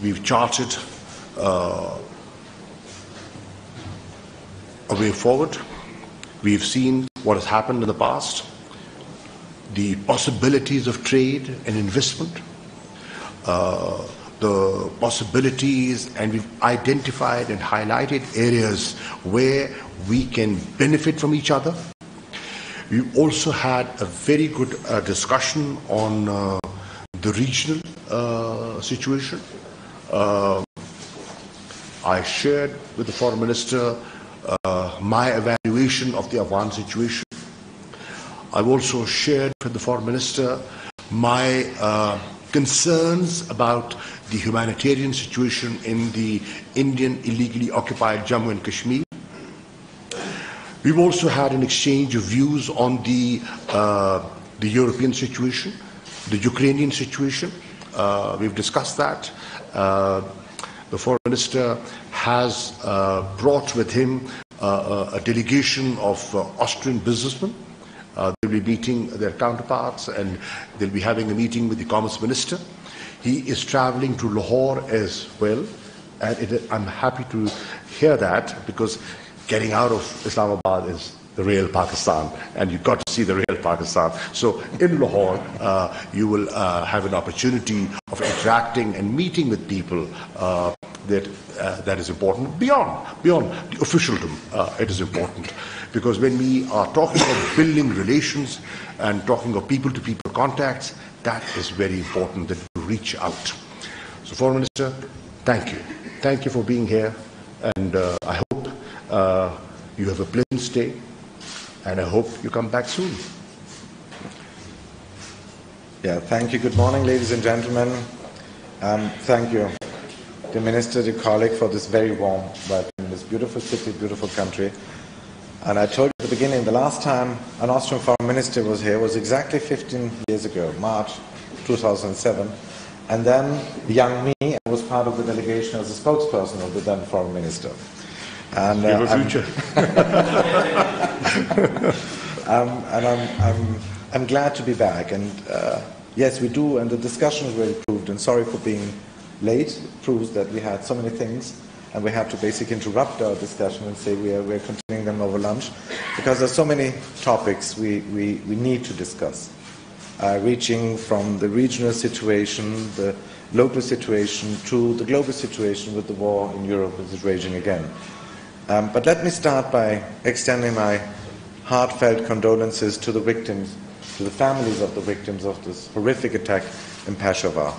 we've charted a way forward. We've seen what has happened in the past, the possibilities of trade and investment, the possibilities, and we've identified and highlighted areas where we can benefit from each other. We also had a very good discussion on the regional situation. I shared with the Foreign Minister my evaluation of the Afghan situation. I've also shared with the Foreign Minister my concerns about the humanitarian situation in the Indian illegally occupied Jammu and Kashmir. We've also had an exchange of views on the European situation, the Ukrainian situation. We've discussed that. The Foreign Minister has brought with him a delegation of Austrian businessmen. They'll be meeting their counterparts, and they'll be having a meeting with the Commerce Minister. He is traveling to Lahore as well, and I'm happy to hear that, because getting out of Islamabad is the real Pakistan, and you've got to see the real Pakistan. So in Lahore, you will have an opportunity of interacting and meeting with people that is important. Beyond the officialdom, it is important. Because when we are talking about building relations and talking of people-to-people contacts, that is very important, that you reach out. So, Foreign Minister, thank you. Thank you for being here, and I hope you have a pleasant stay, and I hope you come back soon. Yeah, thank you. Good morning, ladies and gentlemen. Thank you, the Minister, the colleague, for this very warm welcome in this beautiful city, beautiful country. And I told you at the beginning, the last time an Austrian Foreign Minister was here was exactly 15 years ago, March 2007. And then young me, I was part of the delegation as a spokesperson of the then Foreign Minister. And you have a future. I'm glad to be back. And yes, we do, and the discussion really proved, and sorry for being late, it proves that we had so many things, and we had to basically interrupt our discussion and say we're continuing them over lunch, because there's so many topics we need to discuss, reaching from the regional situation, the local situation, to the global situation with the war in Europe as it's raging again. But let me start by extending my heartfelt condolences to the victims, to the families of the victims of this horrific attack in Peshawar.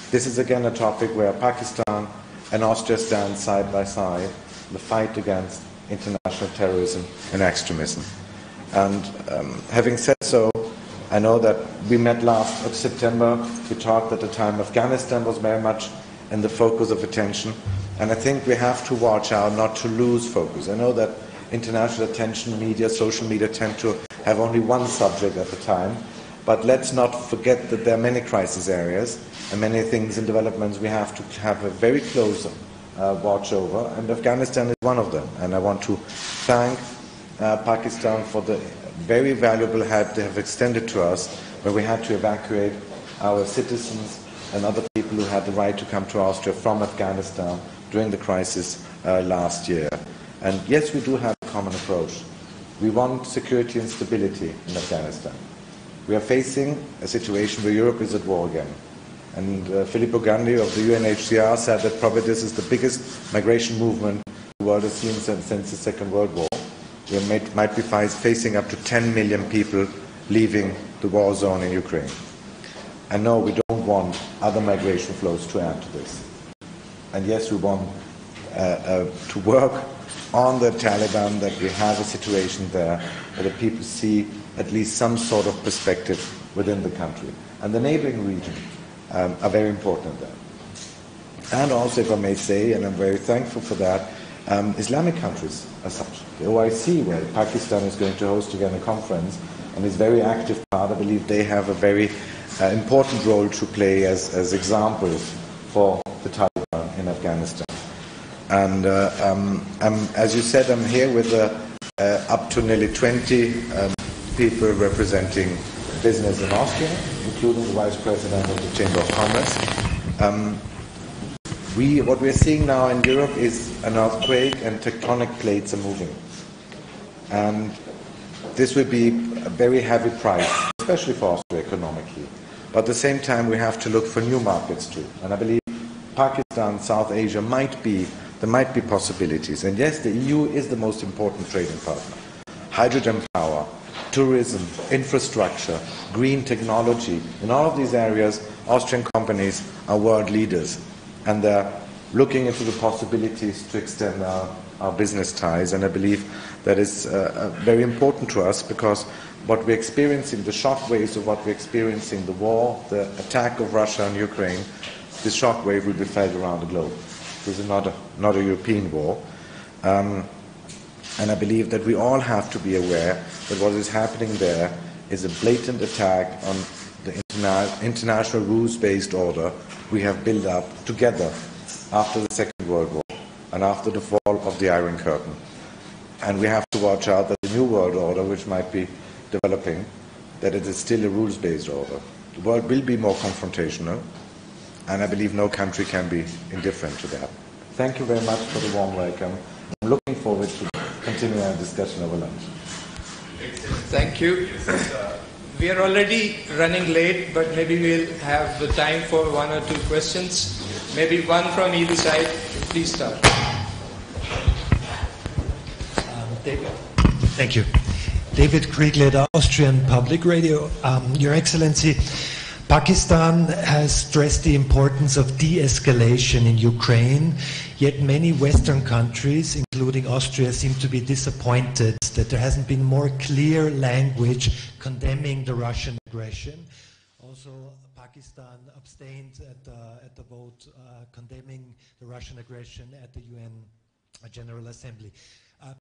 This is again a topic where Pakistan and Austria stand side by side, the fight against international terrorism and extremism. And having said so, I know that we met last September. We talked at the time Afghanistan was very much in the focus of attention, and I think we have to watch out not to lose focus. I know that international attention, media, social media tend to have only one subject at a time, but let's not forget that there are many crisis areas and many things and developments we have to have a very close watch over, and Afghanistan is one of them. And I want to thank Pakistan for the very valuable help they have extended to us when we had to evacuate our citizens and other people who had the right to come to Austria from Afghanistan during the crisis last year. And yes, we do have a common approach. We want security and stability in Afghanistan. We are facing a situation where Europe is at war again. And Filippo Grandi of the UNHCR said that probably this is the biggest migration movement the world has seen since the Second World War. We might be facing up to 10 million people leaving the war zone in Ukraine. And no, we don't want other migration flows to add to this. And yes, we want to work on the Taliban, that we have a situation there where the people see at least some sort of perspective within the country. And the neighboring region are very important there. And also, if I may say, and I'm very thankful for that, Islamic countries as such. The OIC, where Pakistan is going to host again a conference, and is very active part, I believe they have a very important role to play as examples for the Taliban in Afghanistan. And as you said, I'm here with up to nearly 20 people representing business in Austria, including the Vice President of the Chamber of Commerce. What we're seeing now in Europe is an earthquake, and tectonic plates are moving. And this will be a very heavy price, especially for Austria economically. But at the same time, we have to look for new markets too. And I believe Pakistan, South Asia there might be possibilities. And yes, the EU is the most important trading partner. Hydrogen power, tourism, infrastructure, green technology. In all of these areas, Austrian companies are world leaders. And they're looking into the possibilities to extend our business ties. And I believe that is very important to us, because what we're experiencing, the shockwaves of what we're experiencing, the war, the attack of Russia and Ukraine, this shockwave will be felt around the globe. This is not a European war. And I believe that we all have to be aware that what is happening there is a blatant attack on the international rules-based order we have built up together after the Second World War and after the fall of the Iron Curtain. And we have to watch out that the new world order, which might be developing, that it is still a rules-based order. The world will be more confrontational, and I believe no country can be indifferent to that. Thank you very much for the warm welcome. I'm looking forward to continuing our discussion over lunch. Thank you. We are already running late, but maybe we'll have the time for one or two questions. Maybe one from either side. Please start. David. Thank you. David Kriegler, Austrian Public Radio. Your Excellency, Pakistan has stressed the importance of de-escalation in Ukraine, yet many Western countries, including Austria, seem to be disappointed that there hasn't been more clear language condemning the Russian aggression. Also, Pakistan abstained at the vote condemning the Russian aggression at the UN General Assembly.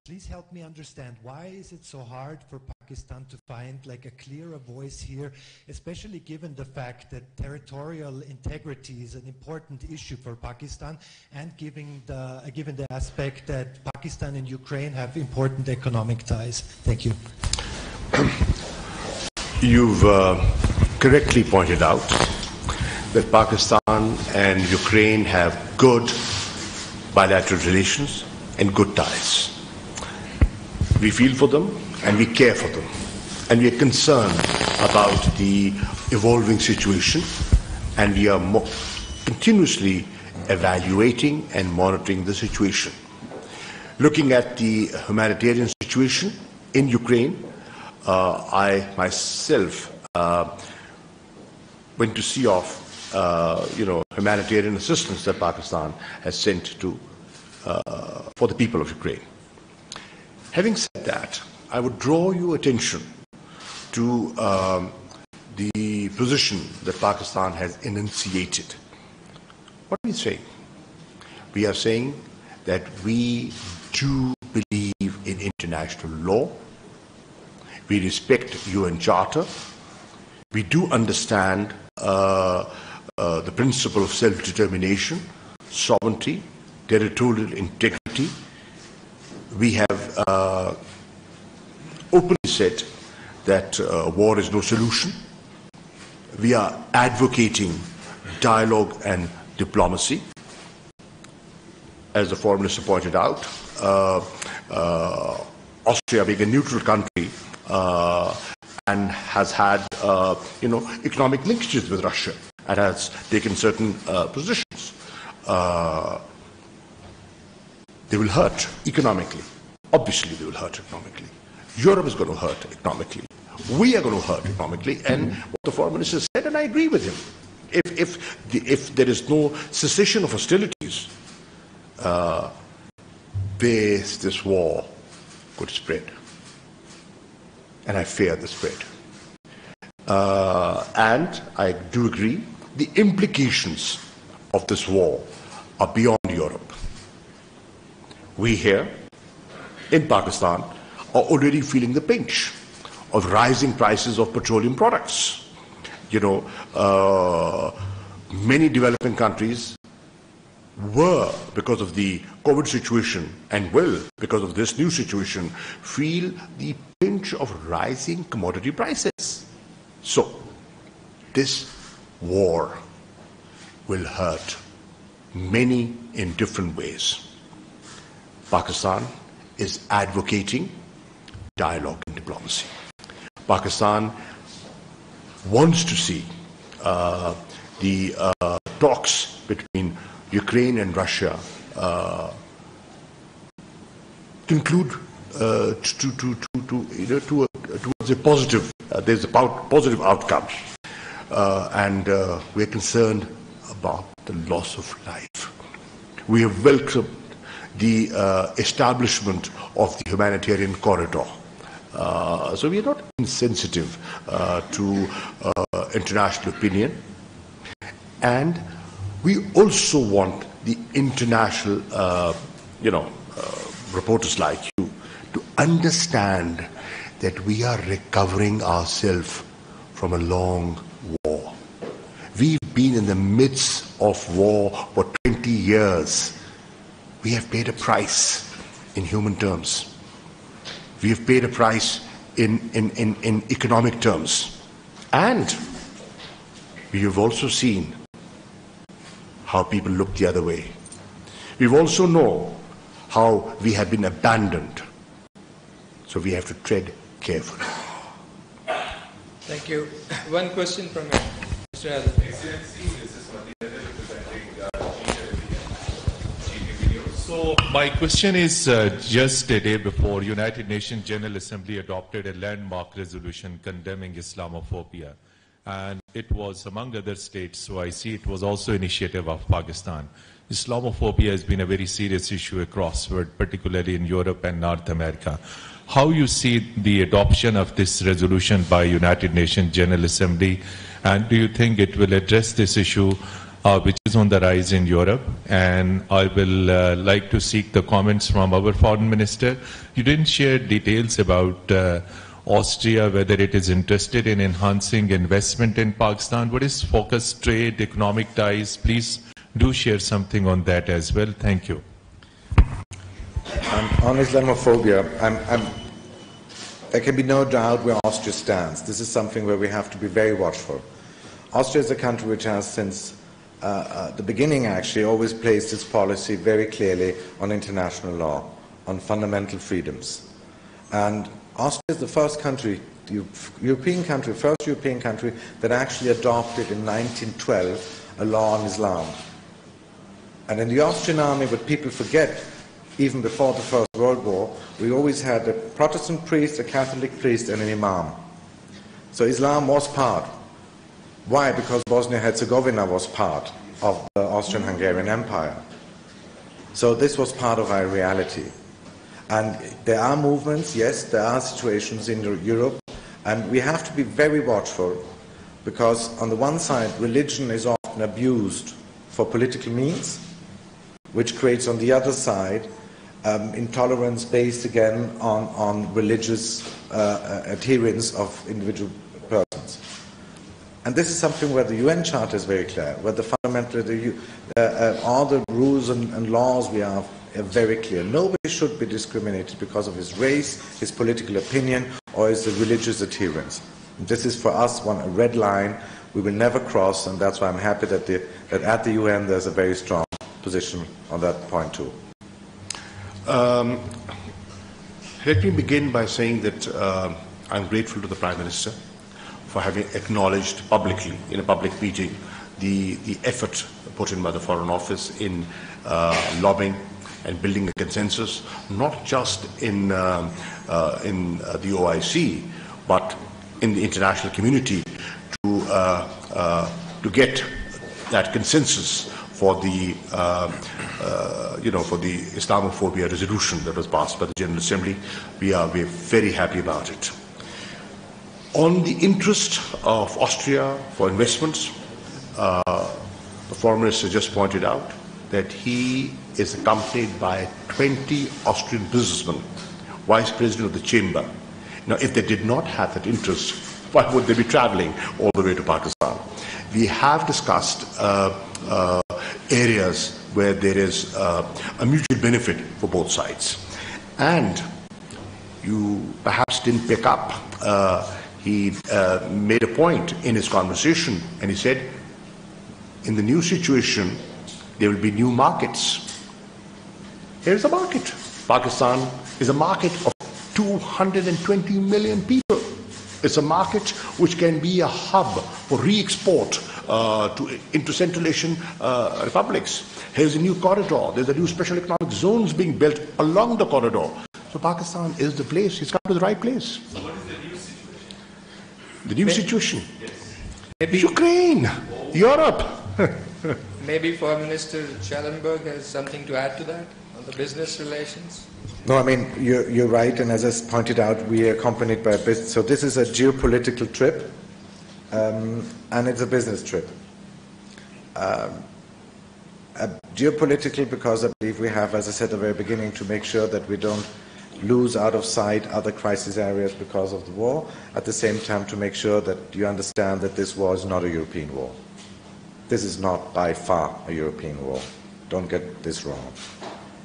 Please help me understand, why is it so hard for Pakistan to find like a clearer voice here, especially given the fact that territorial integrity is an important issue for Pakistan, and given the aspect that Pakistan and Ukraine have important economic ties? Thank you. You've correctly pointed out that Pakistan and Ukraine have good bilateral relations and good ties. We feel for them and we care for them, and we are concerned about the evolving situation, and we are continuously evaluating and monitoring the situation. Looking at the humanitarian situation in Ukraine, I myself went to see off humanitarian assistance that Pakistan has sent to for the people of Ukraine. Having said that, I would draw your attention to the position that Pakistan has enunciated. What are we saying? We are saying that we do believe in international law. We respect UN Charter. We do understand the principle of self-determination, sovereignty, territorial integrity. We have openly said that war is no solution. We are advocating dialogue and diplomacy. As the Foreign Minister pointed out, Austria, being a neutral country, and has had economic linkages with Russia and has taken certain positions. They will hurt economically. Obviously, they will hurt economically. Europe is going to hurt economically. We are going to hurt economically. And what the Foreign Minister said, and I agree with him, if there is no cessation of hostilities, this war could spread. And I fear the spread. And I do agree, the implications of this war are beyond Europe. We here in Pakistan are already feeling the pinch of rising prices of petroleum products. Many developing countries were, because of the COVID situation, and will, because of this new situation, feel the pinch of rising commodity prices. So, this war will hurt many in different ways. Pakistan is advocating dialogue and diplomacy. Pakistan wants to see the talks between Ukraine and Russia conclude towards a positive. There's a positive outcome, and we're concerned about the loss of life. We have welcomed the establishment of the humanitarian corridor. So we are not insensitive to international opinion, and we also want the international, reporters like you to understand that we are recovering ourselves from a long war. We've been in the midst of war for 20 years. We have paid a price in human terms. We have paid a price in economic terms. And we have also seen how people look the other way. We also know how we have been abandoned. So we have to tread carefully. Thank you. One question from Mr. Azhar. So my question is, just a day before, United Nations General Assembly adopted a landmark resolution condemning Islamophobia. And it was among other states, so I see it was also initiative of Pakistan. Islamophobia has been a very serious issue across the world, particularly in Europe and North America. How you see the adoption of this resolution by United Nations General Assembly, and do you think it will address this issue which is on the rise in Europe? And I will like to seek the comments from our foreign minister. You didn't share details about Austria, whether it is interested in enhancing investment in Pakistan. What is focus, trade, economic ties? Please do share something on that as well. Thank you. On Islamophobia, there can be no doubt where Austria stands. This is something where we have to be very watchful. Austria is a country which has since the beginning actually always placed its policy very clearly on international law, on fundamental freedoms. And Austria is the first country, first European country that actually adopted in 1912 a law on Islam. And in the Austrian army, what people forget, even before the First World War, we always had a Protestant priest, a Catholic priest, and an imam. So Islam was part. Why? Because Bosnia-Herzegovina was part of the Austrian-Hungarian Empire. So this was part of our reality. And there are movements, yes, there are situations in Europe, and we have to be very watchful, because on the one side, religion is often abused for political means, which creates on the other side intolerance based again on religious adherence of individual persons. And this is something where the UN Charter is very clear, where the fundamental, all the rules and laws we have are very clear. Nobody should be discriminated because of his race, his political opinion, or his religious adherence. And this is for us a red line we will never cross, and that's why I'm happy that at the UN there's a very strong position on that point too. Let me begin by saying that I'm grateful to the Prime Minister for having acknowledged publicly in a public meeting the effort put in by the Foreign Office in lobbying and building a consensus, not just in the OIC, but in the international community to get that consensus for the for the Islamophobia resolution that was passed by the General Assembly. We're very happy about it. On the interest of Austria for investments, the Foreign Minister just pointed out that he is accompanied by 20 Austrian businessmen, Vice President of the Chamber. Now, if they did not have that interest, why would they be traveling all the way to Pakistan? We have discussed areas where there is a mutual benefit for both sides. And you perhaps didn't pick up, he made a point in his conversation, and he said, in the new situation, there will be new markets. Here's a market. Pakistan is a market of 220 million people. It's a market which can be a hub for re-export into Central Asian republics. Here's a new corridor. There's a new special economic zones being built along the corridor. So Pakistan is the place. It's come to the right place. So what is the new situation? The new situation? Yes. Maybe, Ukraine, Europe. maybe Foreign Minister Schellenberg has something to add to that on the business relations. No, I mean, you're right, and as I pointed out, we are accompanied by a business. So this is a geopolitical trip, and it's a business trip. Geopolitical because I believe we have, as I said at the very beginning, to make sure that we don't lose out of sight other crisis areas because of the war. At the same time, to make sure that you understand that this war is not a European war. This is not by far a European war. Don't get this wrong.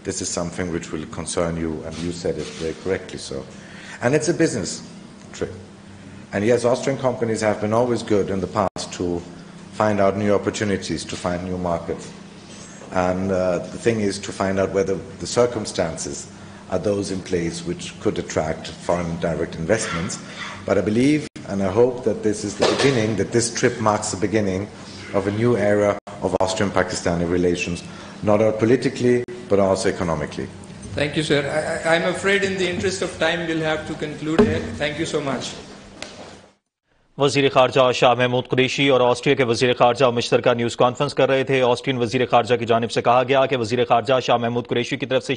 This is something which will concern you, and you said it very correctly so. And it's a business trip. And yes, Austrian companies have been always good in the past to find out new opportunities, to find new markets. And the thing is to find out whether the circumstances are those in place which could attract foreign direct investments. But I believe and I hope that this is the beginning, that this trip marks the beginning of a new era of Austrian-Pakistani relations, not only politically, but also economically. Thank you, sir. I'm afraid in the interest of time, we'll have to conclude here. Thank you so much. وزیر خارجہ شاہ محمود قریشی اور Austria کے وزیر خارجہ مشترکہ news conference کر رہے تھے. آسٹرین وزیر خارجہ کی جانب سے کہا گیا کہ وزیر خارجہ شاہ محمود قریشی کی طرف سے